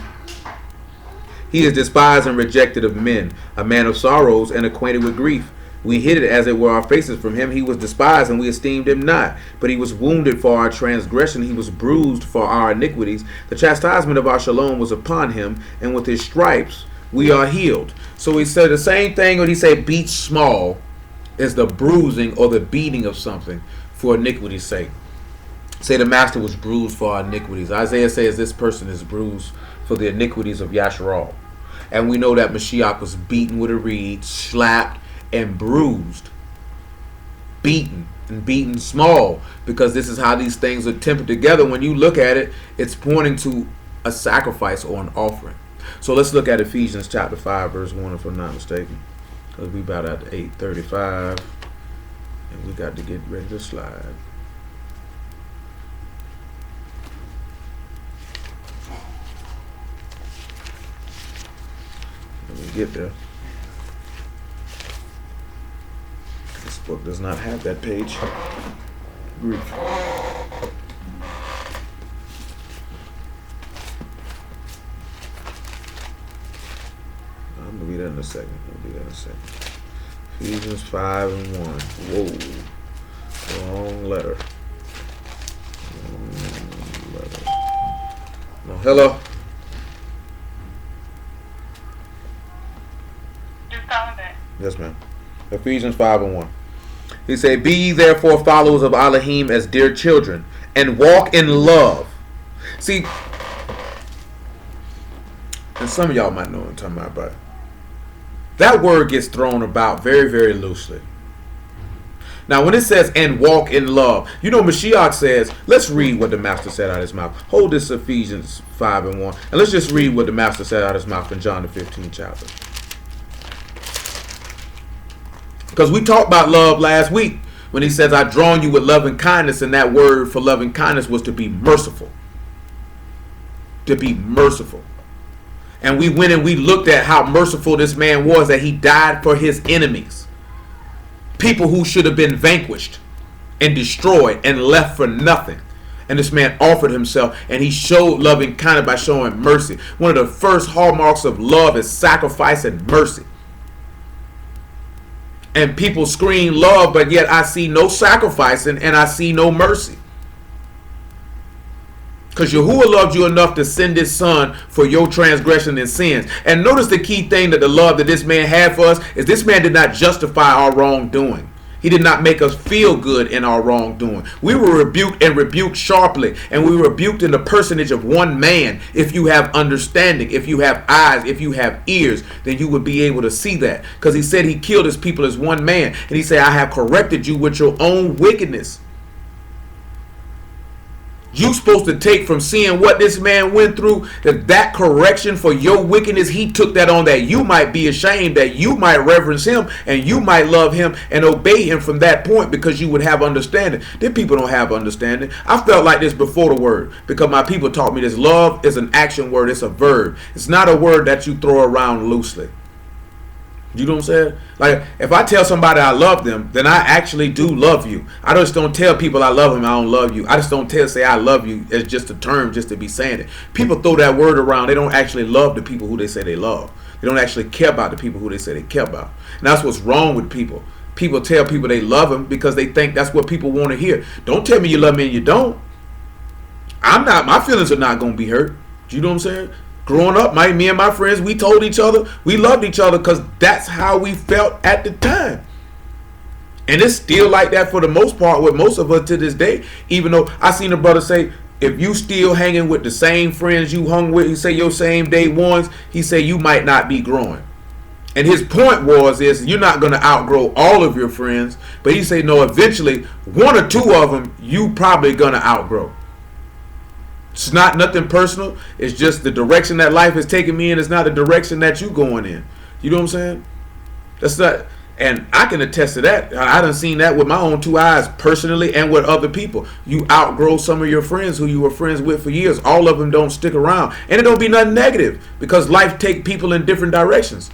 he is despised and rejected of men, a man of sorrows and acquainted with grief. We hid it as it were our faces from him. He was despised and we esteemed him not. But he was wounded for our transgression. He was bruised for our iniquities. The chastisement of our shalom was upon him, and with his stripes we are healed. So he said the same thing when he said beat small is the bruising or the beating of something for iniquity's sake. Say the master was bruised for our iniquities. Isaiah says this person is bruised for the iniquities of Yasharal. And we know that Mashiach was beaten with a reed, slapped and bruised. Beaten and beaten small, because this is how these things are tempered together. When you look at it, it's pointing to a sacrifice or an offering. So let's look at Ephesians chapter 5 verse 1 if I'm not mistaken, because we about at 8:35 and we got to get ready to slide. Let me get there. This book does not have that page. Grief. I'm gonna read that in a second. Ephesians 5 and 1. Whoa. Wrong letter. No, hello. Yes, ma'am. Ephesians 5 and 1. He said, Be ye therefore followers of Elohim as dear children, and walk in love. See, and some of y'all might know what I'm talking about, but that word gets thrown about very, very loosely. Now, when it says, and walk in love, you know, Mashiach says, let's read what the master said out of his mouth. Hold this Ephesians 5 and 1, and let's just read what the master said out of his mouth in John the 15th chapter. Because we talked about love last week when he says, I've drawn you with love and kindness, and that word for love and kindness was to be merciful. To be merciful. And we went and we looked at how merciful this man was, that he died for his enemies. People who should have been vanquished and destroyed and left for nothing. And this man offered himself, and he showed love and kindness by showing mercy. One of the first hallmarks of love is sacrifice and mercy. And people scream love, but yet I see no sacrificing and I see no mercy. Because Yahuwah loved you enough to send his son for your transgression and sins. And notice the key thing that the love that this man had for us is this man did not justify our wrongdoing. He did not make us feel good in our wrongdoing. We were rebuked and rebuked sharply. And we were rebuked in the personage of one man. If you have understanding, if you have eyes, if you have ears, then you would be able to see that. Because he said he killed his people as one man. And he said, I have corrected you with your own wickedness. You supposed to take from seeing what this man went through, that correction for your wickedness, he took that on, that you might be ashamed, that you might reverence him, and you might love him and obey him from that point, because you would have understanding. Then people don't have understanding. I felt like this before the word, because my people taught me this. Love is an action word. It's a verb. It's not a word that you throw around loosely. You know what I'm saying? Like, if I tell somebody I love them, then I actually do love you. I just don't tell people I love them, I don't love you. I just don't say I love you as just a term just to be saying it. People throw that word around. They don't actually love the people who they say they love. They don't actually care about the people who they say they care about. And that's what's wrong with people. People tell people they love them because they think that's what people want to hear. Don't tell me you love me and you don't. My feelings are not going to be hurt. You know what I'm saying? Growing up, me and my friends, we told each other we loved each other because that's how we felt at the time. And it's still like that for the most part with most of us to this day. Even though I seen a brother say, if you still hanging with the same friends you hung with, he say your same day ones, he say you might not be growing. And his point is you're not going to outgrow all of your friends. But he say, no, eventually one or two of them you probably going to outgrow. It's not nothing personal. It's just the direction that life is taking me in. It's not the direction that you going in. You know what I'm saying? That's not, and I can attest to that. I done seen that with my own two eyes personally and with other people. You outgrow some of your friends who you were friends with for years. All of them don't stick around. And it don't be nothing negative because life take people in different directions.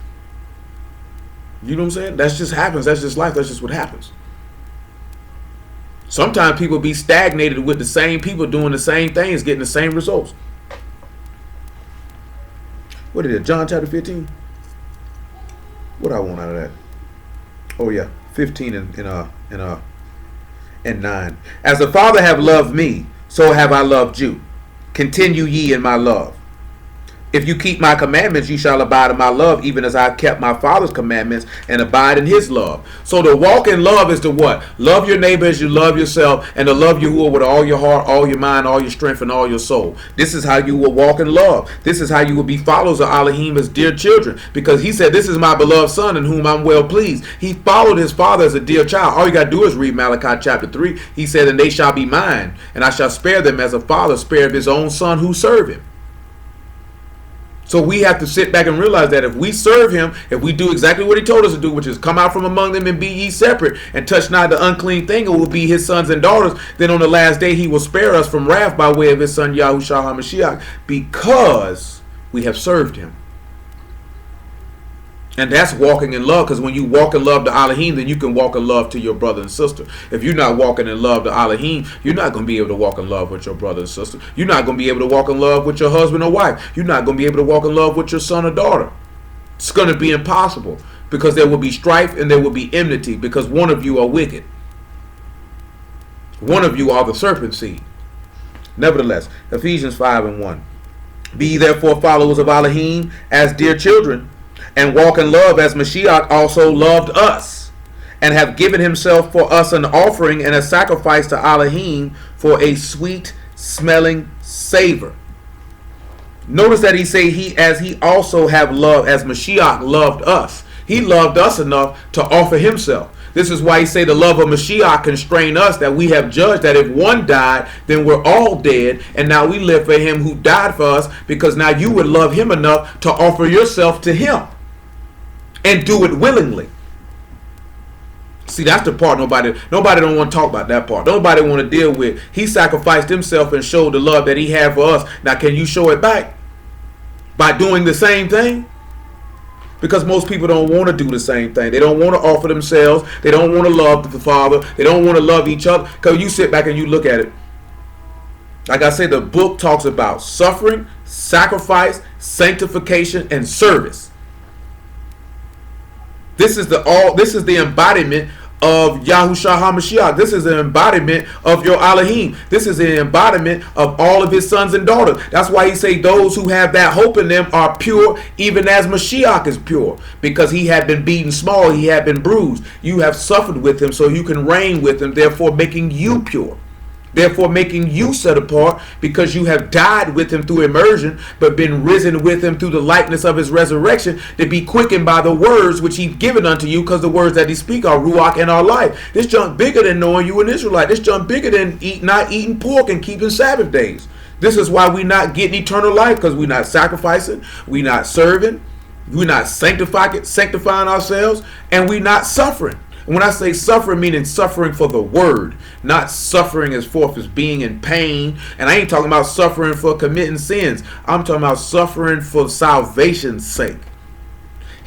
You know what I'm saying? That just happens. That's just life. That's just what happens. Sometimes people be stagnated with the same people doing the same things, getting the same results. What is it? John chapter 15? What I want out of that? Oh yeah, 15 and 9. As the Father have loved me, so have I loved you. Continue ye in my love. If you keep my commandments, you shall abide in my love, even as I kept my Father's commandments and abide in his love. So to walk in love is to what? Love your neighbor as you love yourself, and to love Yahuwah with all your heart, all your mind, all your strength, and all your soul. This is how you will walk in love. This is how you will be followers of Elohim as dear children, because he said, this is my beloved son in whom I'm well pleased. He followed his father as a dear child. All you got to do is read Malachi chapter 3. He said, and they shall be mine, and I shall spare them as a father spared his own son who served him. So we have to sit back and realize that if we serve him, if we do exactly what he told us to do, which is come out from among them and be ye separate and touch not the unclean thing, it will be his sons and daughters. Then on the last day he will spare us from wrath by way of his son Yahushua HaMashiach, because we have served him. And that's walking in love, because when you walk in love to Elohim, then you can walk in love to your brother and sister. If you're not walking in love to Elohim, you're not going to be able to walk in love with your brother and sister. You're not going to be able to walk in love with your husband or wife. You're not going to be able to walk in love with your son or daughter. It's going to be impossible, because there will be strife and there will be enmity, because one of you are wicked. One of you are the serpent seed. Nevertheless, Ephesians 5 and 1. Be ye therefore followers of Elohim as dear children, and walk in love as Mashiach also loved us, and have given himself for us an offering and a sacrifice to Elohim for a sweet smelling savor. Notice that he say he also have loved, as Mashiach loved us. He loved us enough to offer himself. This is why he say the love of Mashiach constrain us, that we have judged that if one died, then we're all dead. And now we live for him who died for us, because now you would love him enough to offer yourself to him and do it willingly. See, that's the part nobody don't want to talk about. That part nobody want to deal with. He sacrificed himself and showed the love that he had for us. Now can you show it back by doing the same thing? Because most people don't want to do the same thing. They don't want to offer themselves. They don't want to love the Father. They don't want to love each other. Because you sit back and you look at it. Like I said, the book talks about suffering, sacrifice, sanctification, and service. This is the embodiment of Yahushua HaMashiach. This is the embodiment of your Elohim. This is the embodiment of all of his sons and daughters. That's why he say those who have that hope in them are pure, even as Mashiach is pure. Because he had been beaten small, he had been bruised. You have suffered with him so you can reign with him, therefore making you pure. Therefore making you set apart, because you have died with him through immersion, but been risen with him through the likeness of his resurrection, to be quickened by the words which he's given unto you, because the words that he speak are Ruach and our life. This junk bigger than knowing you an Israelite. This junk bigger than not eating pork and keeping Sabbath days. This is why we not getting eternal life, because we not sacrificing, we not serving, we not sanctifying ourselves, and we not suffering. When I say suffering, meaning suffering for the word, not suffering as forth as being in pain. And I ain't talking about suffering for committing sins. I'm talking about suffering for salvation's sake.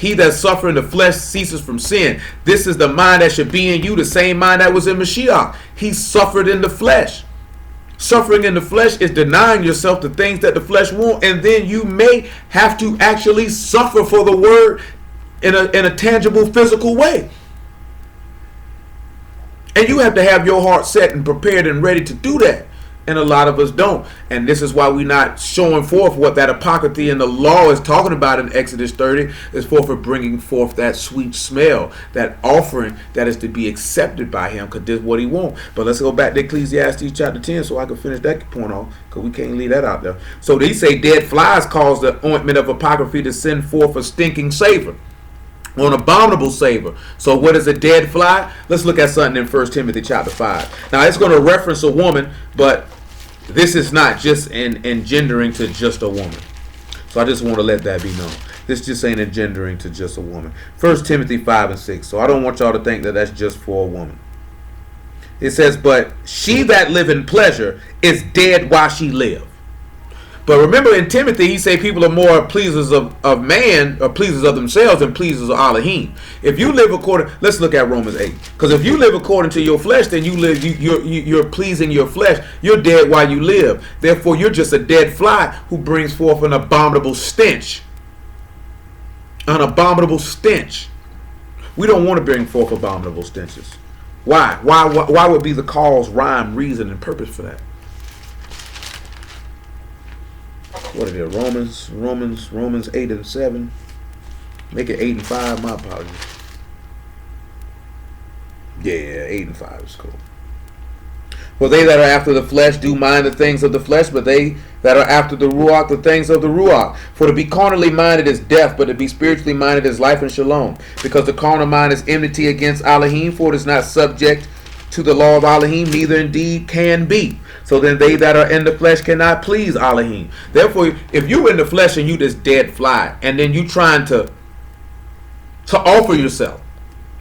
He that suffer in the flesh ceases from sin. This is the mind that should be in you, the same mind that was in Mashiach. He suffered in the flesh. Suffering in the flesh is denying yourself the things that the flesh wants, and then you may have to actually suffer for the word in a tangible, physical way. And you have to have your heart set and prepared and ready to do that. And a lot of us don't. And this is why we're not showing forth what that apothecary in the law is talking about in Exodus 30, is for bringing forth that sweet smell, that offering that is to be accepted by him, because this is what he wants. But let's go back to Ecclesiastes chapter 10 so I can finish that point off, because we can't leave that out there. So they say dead flies cause the ointment of apothecary to send forth a stinking savor, or an abominable savor. So what is a dead fly? Let's look at something in 1 Timothy chapter 5. Now it's going to reference a woman, but this is not just engendering to just a woman. So I just want to let that be known. This just ain't engendering to just a woman. 1 Timothy 5 and 6. So I don't want y'all to think that that's just for a woman. It says, but she that live in pleasure is dead while she live. But remember in Timothy, he say people are more pleasers of man, or pleasers of themselves, than pleasers of Elohim. If you live according, let's look at Romans 8. Because if you live according to your flesh, then you're pleasing your flesh. You're dead while you live. Therefore, you're just a dead fly who brings forth an abominable stench. An abominable stench. We don't want to bring forth abominable stenches. Why? Why would be the cause, rhyme, reason, and purpose for that? What are they? Romans 8 and 7. Make it 8 and 5. My apologies. Yeah, 8 and 5 is cool. For they that are after the flesh do mind the things of the flesh, but they that are after the Ruach, the things of the Ruach. For to be carnally minded is death, but to be spiritually minded is life and shalom. Because the carnal mind is enmity against Elohim, for it is not subject to the law of Elohim, neither indeed can be. So then they that are in the flesh cannot please Elohim. Therefore, if you're in the flesh and you this dead fly, and then you trying to offer yourself,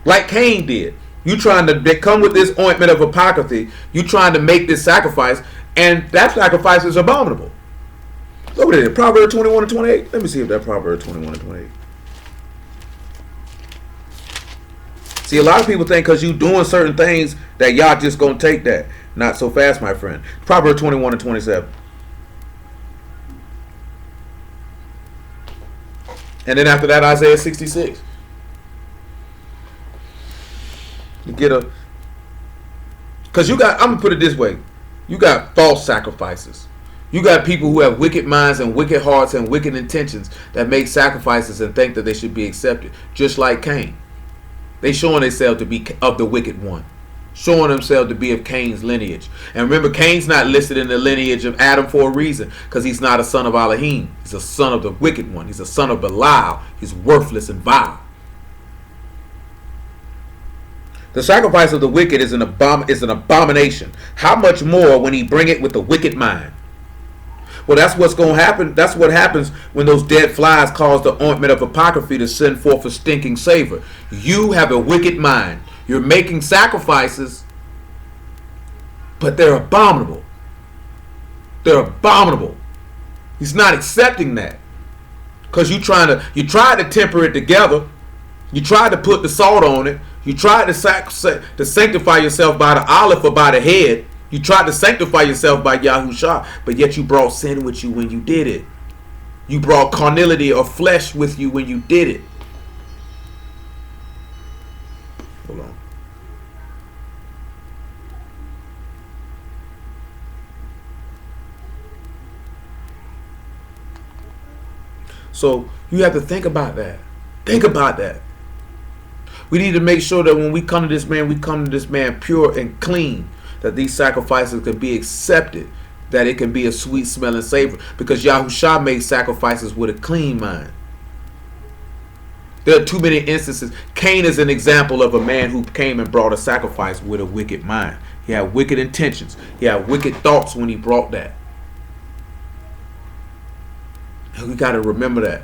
like Cain did, you trying to come with this ointment of apothecary, you trying to make this sacrifice, and that sacrifice is abominable. Look at it, Proverbs 21 and 28. Let me see if that Proverbs 21 and 28. See, a lot of people think because you doing certain things that y'all just gonna take that. Not so fast, my friend. Proverbs 21 and 27. And then after that, Isaiah 66. You get a... Because you got... I'm going to put it this way. You got false sacrifices. You got people who have wicked minds and wicked hearts and wicked intentions that make sacrifices and think that they should be accepted. Just like Cain. They showing themselves to be of the wicked one. Showing themselves to be of Cain's lineage. And remember, Cain's not listed in the lineage of Adam for a reason. Because he's not a son of Elohim. He's a son of the wicked one. He's a son of Belial. He's worthless and vile. The sacrifice of the wicked is an abomination. How much more when he bring it with the wicked mind? Well, that's what's going to happen. That's what happens when those dead flies cause the ointment of apothecary to send forth a stinking savor. You have a wicked mind. You're making sacrifices, but they're abominable. They're abominable. He's not accepting that. Because you tried to temper it together. You tried to put the salt on it. You tried to sanctify yourself by the olive or by the head. You tried to sanctify yourself by Yahushua, but yet you brought sin with you when you did it. You brought carnality or flesh with you when you did it. Hold on. So you have to think about that. Think about that. We need to make sure that when we come to this man, we come to this man pure and clean. That these sacrifices could be accepted. That it can be a sweet smelling savor. Because Yahushua made sacrifices with a clean mind. There are too many instances. Cain is an example of a man who came and brought a sacrifice with a wicked mind. He had wicked intentions. He had wicked thoughts when he brought that. And we got to remember that.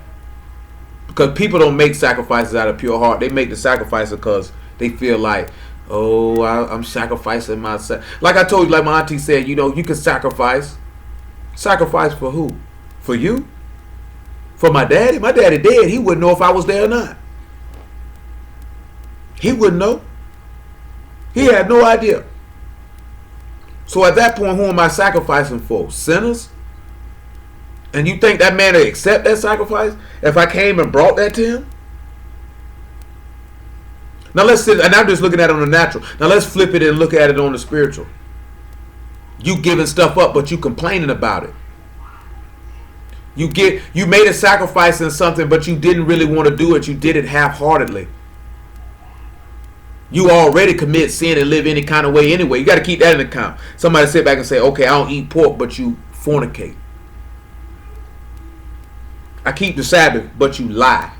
Because people don't make sacrifices out of pure heart. They make the sacrifice because they feel like, oh, I'm sacrificing myself. Like I told you, like my auntie said, you know, you can sacrifice. Sacrifice for who? For you? For my daddy? My daddy dead. He wouldn't know if I was there or not. He wouldn't know. He had no idea. So at that point, who am I sacrificing for? Sinners? And you think that man would accept that sacrifice if I came and brought that to him? Now let's sit, and I'm just looking at it on the natural. Now let's flip it and look at it on the spiritual. You giving stuff up, but you complaining about it. You made a sacrifice in something, but you didn't really want to do it. You did it half-heartedly. You already commit sin and live any kind of way anyway. You got to keep that in account. Somebody sit back and say, okay, I don't eat pork, but you fornicate. I keep the Sabbath, but you lie.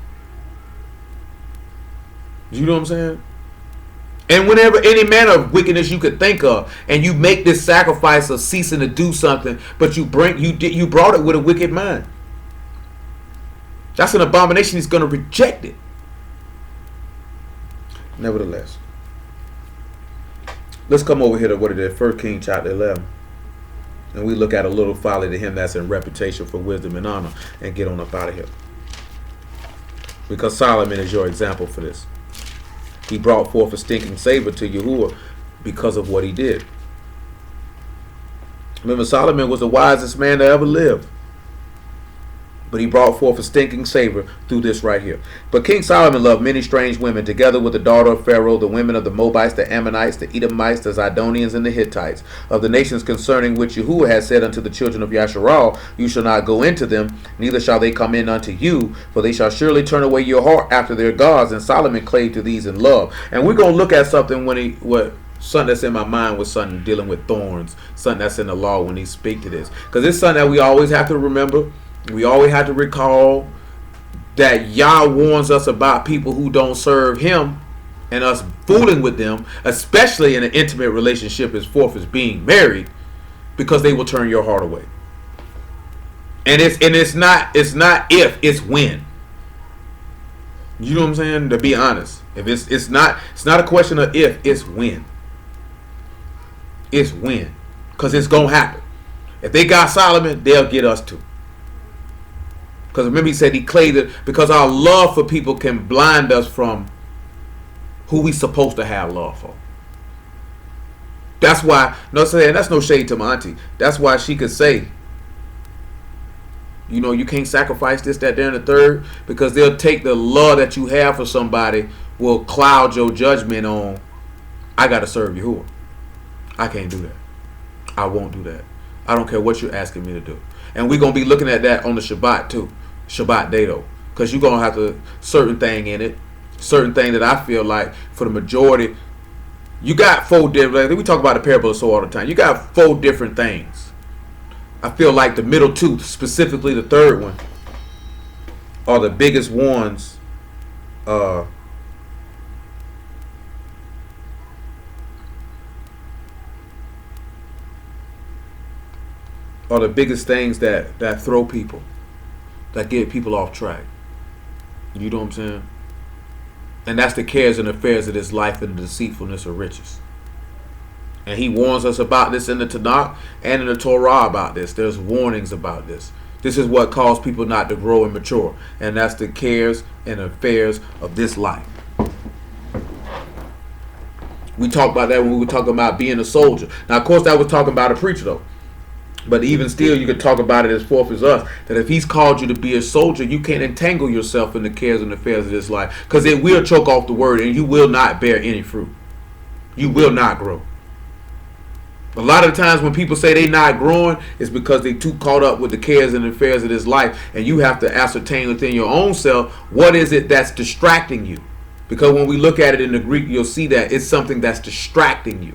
You know what I'm saying? And whenever any manner of wickedness you could think of, and you make this sacrifice of ceasing to do something, but you brought it with a wicked mind. That's an abomination. He's going to reject it. Nevertheless, let's come over here to what it is, 1 Kings chapter 11. And we look at a little folly to him that's in reputation for wisdom and honor, and get on up out of here. Because Solomon is your example for this. He brought forth a stinking savor to Yahuwah because of what he did. Remember, Solomon was the wisest man that ever lived. But he brought forth a stinking savor through this right here. But King Solomon loved many strange women, together with the daughter of Pharaoh, the women of the Moabites, the Ammonites, the Edomites, the Zidonians, and the Hittites, of the nations concerning which Yahuwah had said unto the children of Yasharal, you shall not go into them, neither shall they come in unto you, for they shall surely turn away your heart after their gods. And Solomon clave to these in love. And we're going to look at something something that's in my mind was something dealing with thorns, something that's in the law when he speak to this. Because it's something that we always have to remember. We always have to recall that Yah warns us about people who don't serve him and us fooling with them, especially in an intimate relationship as forth as being married, because they will turn your heart away. And it's not if, it's when. You know what I'm saying? To be honest, if it's not a question of if, it's when. It's when, because it's gonna happen. If they got Solomon, they'll get us too. Because remember, he said he claimed it because our love for people can blind us from who we supposed to have love for. That's why, and that's no shade to my auntie. That's why she could say, you know, you can't sacrifice this, that, there, and the third, because they'll take the love that you have for somebody, will cloud your judgment on, I got to serve Yahuwah. I can't do that. I won't do that. I don't care what you're asking me to do. And we're going to be looking at that on the Shabbat too. Shabbat day though. Because you're going to have to, certain thing in it. Certain thing that I feel like for the majority, you got 4 different, we talk about the parable of soul all the time. You got 4 different things. I feel like the middle 2, specifically the third one, are the biggest ones. Are the biggest things that throw people, that get people off track. You know what I'm saying? And that's the cares and affairs of this life and the deceitfulness of riches. And he warns us about this in the Tanakh and in the Torah about this. There's warnings about this. This is what caused people not to grow and mature. And that's the cares and affairs of this life. We talked about that when we were talking about being a soldier. Now, of course, that was talking about a preacher, though. But even still, you could talk about it as forth as us, that if he's called you to be a soldier, you can't entangle yourself in the cares and affairs of this life, because it will choke off the word and you will not bear any fruit. You will not grow. A lot of the times when people say they're not growing, it's because they're too caught up with the cares and affairs of this life, and you have to ascertain within your own self, what is it that's distracting you? Because when we look at it in the Greek, you'll see that it's something that's distracting you.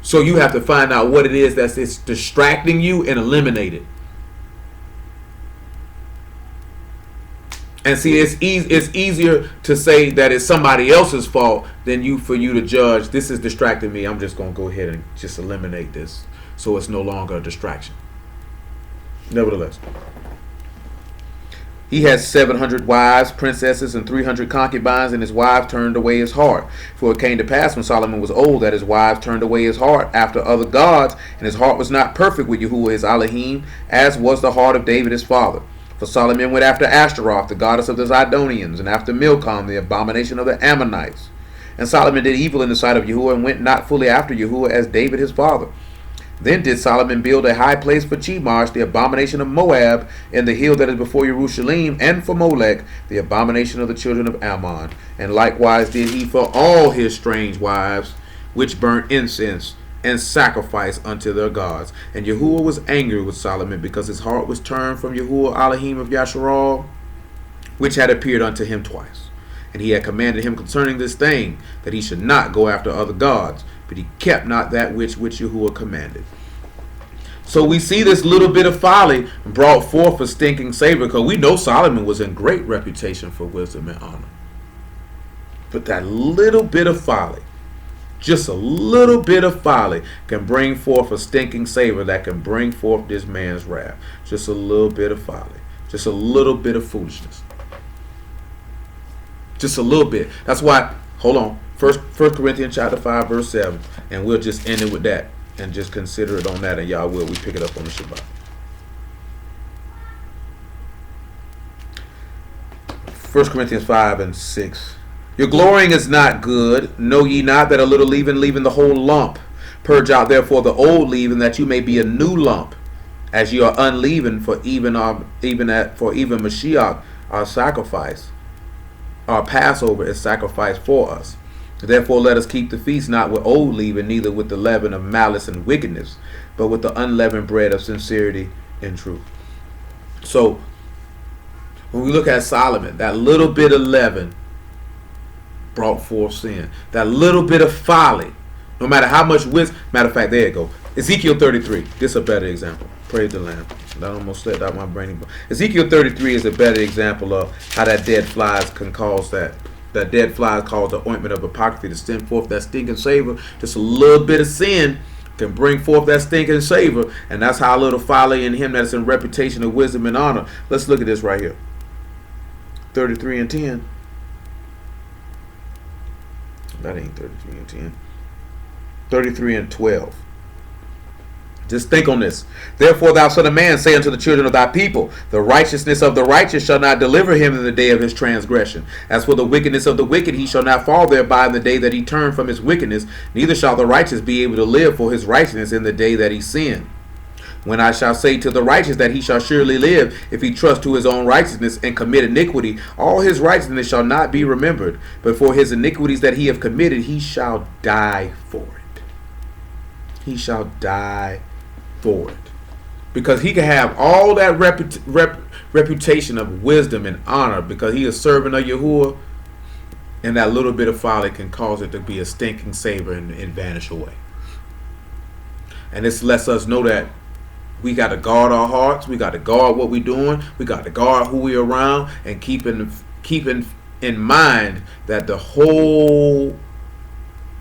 So you have to find out what it is that's distracting you and eliminate it. And see, it's easier to say that it's somebody else's fault than for you to judge, this is distracting me, I'm just going to go ahead and just eliminate this so it's no longer a distraction. Nevertheless, he had 700 wives, princesses, and 300 concubines, and his wives turned away his heart. For it came to pass when Solomon was old that his wives turned away his heart after other gods, and his heart was not perfect with Yahuwah his Elohim, as was the heart of David his father. For Solomon went after Ashtaroth, the goddess of the Zidonians, and after Milcom, the abomination of the Ammonites. And Solomon did evil in the sight of Yahuwah, and went not fully after Yahuwah as David his father. Then did Solomon build a high place for Chemosh, the abomination of Moab, in the hill that is before Jerusalem, and for Molech, the abomination of the children of Ammon. And likewise did he for all his strange wives, which burnt incense and sacrifice unto their gods. And Yahuwah was angry with Solomon, because his heart was turned from Yahuwah Elohim of Yasharal, which had appeared unto him twice. And he had commanded him concerning this thing, that he should not go after other gods, but he kept not that which Yahuwah commanded. So we see this little bit of folly brought forth a stinking savor, because we know Solomon was in great reputation for wisdom and honor. But that little bit of folly, just a little bit of folly, can bring forth a stinking savor that can bring forth this man's wrath. Just a little bit of folly. Just a little bit of foolishness. Just a little bit. That's why, hold on. First Corinthians chapter 5, verse 7. And we'll just end it with that. And just consider it on that. And y'all will. We pick it up on the Shabbat. 1 Corinthians 5 and 6. Your glorying is not good. Know ye not that a little leaven leaven the whole lump? Purge out therefore the old leaven, that you may be a new lump, as you are unleavened. For even Mashiach, our sacrifice, our Passover is sacrificed for us. Therefore let us keep the feast not with old leaven, neither with the leaven of malice and wickedness, but with the unleavened bread of sincerity and truth. So when we look at Solomon, that little bit of leaven brought forth sin. That little bit of folly, no matter how much wisdom. Matter of fact, there you go. Ezekiel 33. This is a better example. Praise the Lamb. That almost slipped out my brain. Ezekiel 33 is a better example of how that dead flies can cause that dead flies cause the ointment of apothecary to send forth that stinking savor. Just a little bit of sin can bring forth that stinking savor, and that's how a little folly in him that's in reputation of wisdom and honor. Let's look at this right here. 33 and 10. That ain't 33 and 10. 33 and 12. Just think on this. Therefore thou son of man, say unto the children of thy people, the righteousness of the righteous shall not deliver him in the day of his transgression. As for the wickedness of the wicked, he shall not fall thereby in the day that he turn from his wickedness, neither shall the righteous be able to live for his righteousness in the day that he sinned. When I shall say to the righteous that he shall surely live, if he trust to his own righteousness and commit iniquity, all his righteousness shall not be remembered, but for his iniquities that he have committed, he shall die for it. He shall die for it. Because he can have all that reputation of wisdom and honor, because he is servant of Yahuwah, and that little bit of folly can cause it to be a stinking savor and vanish away. And this lets us know that we got to guard our hearts. We got to guard what we're doing. We got to guard who we're around, and keeping in mind that the whole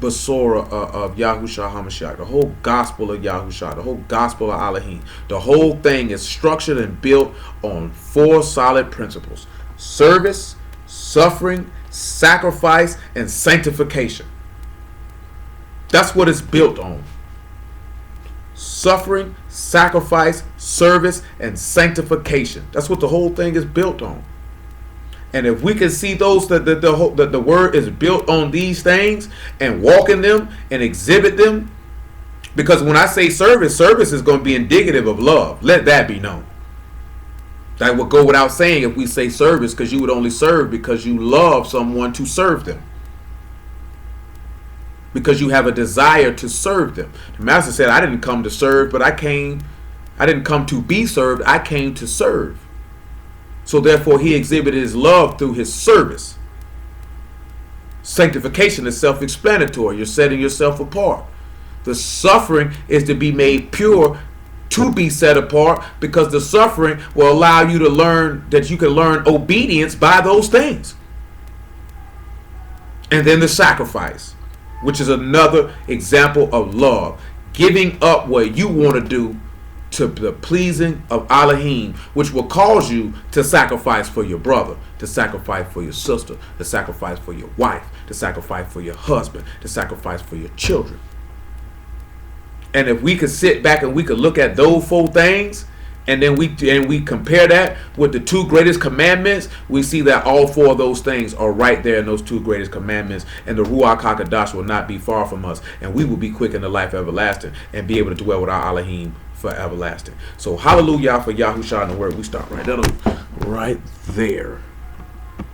Basora of Yahushua HaMashiach, the whole gospel of Yahushua, the whole gospel of Elohim, the whole thing is structured and built on 4 solid principles: service, suffering, sacrifice, and sanctification. That's what it's built on. Suffering, sacrifice, service, and sanctification. That's what the whole thing is built on. And if we can see those, that the word is built on these things, and walk in them and exhibit them, because when I say service is going to be indicative of love. Let that be known. That would go without saying if we say service, because you would only serve because you love someone to serve them, because you have a desire to serve them. The master said, I didn't come to serve, but I didn't come to be served, I came to serve. So therefore he exhibited his love through his service. Sanctification is self-explanatory. You're setting yourself apart. The suffering is to be made pure, to be set apart, because the suffering will allow you to learn that you can learn obedience by those things. And then the sacrifice, which is another example of love. Giving up what you want to do to the pleasing of Elohim, which will cause you to sacrifice for your brother, to sacrifice for your sister, to sacrifice for your wife, to sacrifice for your husband, to sacrifice for your children. And if we could sit back and we could look at those 4 things, and then we compare that with the two greatest commandments, we see that all four of those things are right there in those two greatest commandments, and the Ruach HaKodesh will not be far from us, and we will be quick in the life everlasting and be able to dwell with our Elohim for everlasting. So hallelujah for Yahushua and the word. We stop right there.